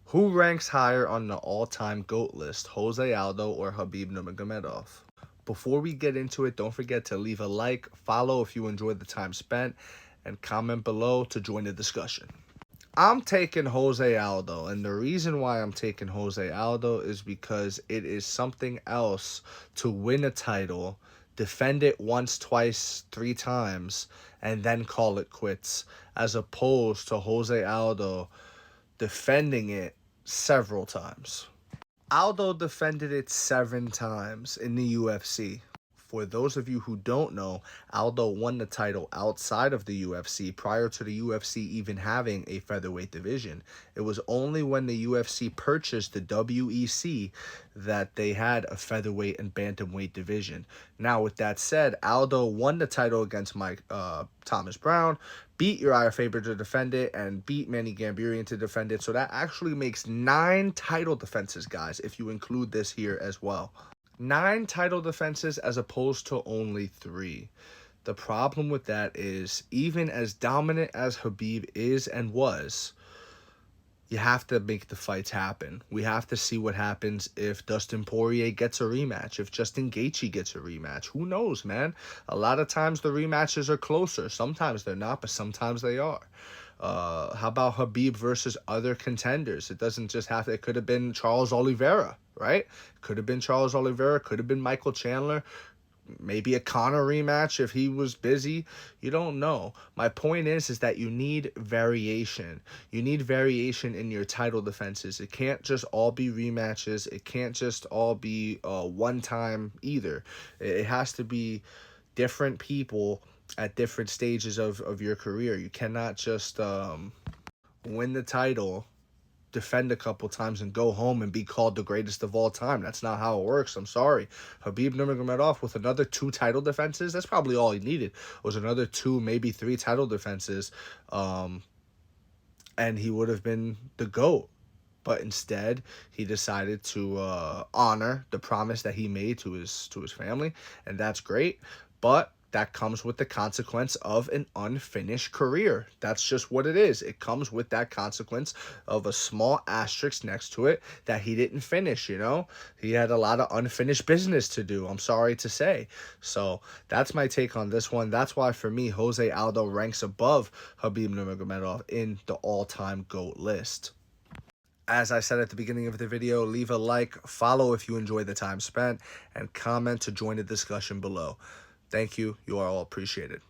Who ranks higher on the all-time GOAT list, Jose Aldo or Khabib Nurmagomedov? Before we get into it, don't forget to leave a like, follow if you enjoyed the time spent, and comment below to join the discussion. I'm taking Jose Aldo, and the reason why I'm taking Jose Aldo is because it is something else to win a title, defend it once, twice, three times, and then call it quits, as opposed to Jose Aldo defending it several times. Aldo defended it 7 times in the UFC. For those of you who don't know, Aldo won the title outside of the UFC prior to the UFC even having a featherweight division. It was only when the UFC purchased the WEC that they had a featherweight and bantamweight division. Now, with that said, Aldo won the title against Thomas Brown, beat Uriah Faber to defend it, and beat Manny Gambirian to defend it. So that actually makes 9 title defenses, guys, if you include this here as well. 9 title defenses as opposed to only 3. The problem with that is, even as dominant as Khabib is and was, you have to make the fights happen. We have to see what happens if Dustin Poirier gets a rematch, if Justin Gaethje gets a rematch. Who knows, man? A lot of times the rematches are closer. Sometimes they're not, but sometimes they are. How about Khabib versus other contenders? It doesn't just have to. It could have been Charles Oliveira, right? Could have been Charles Oliveira. Could have been Michael Chandler. Maybe a Conor rematch if he was busy. You don't know. My point is that you need variation. You need variation in your title defenses. It can't just all be rematches. It can't just all be one time either. It has to be different people at different stages of your career. You cannot just win the title, defend a couple times, and go home and be called the greatest of all time. That's not how it works. I'm sorry. Khabib Nurmagomedov with another 2 title defenses, that's probably all he needed, was another 2, maybe 3 title defenses, and he would have been the GOAT. But instead, he decided to honor the promise that he made to his family, and that's great. But that comes with the consequence of an unfinished career. That's just what it is. It comes with that consequence of a small asterisk next to it that he didn't finish, you know? He had a lot of unfinished business to do, I'm sorry to say. So that's my take on this one. That's why, for me, Jose Aldo ranks above Khabib Nurmagomedov in the all-time GOAT list. As I said at the beginning of the video, leave a like, follow if you enjoy the time spent, and comment to join the discussion below. Thank you. You are all appreciated.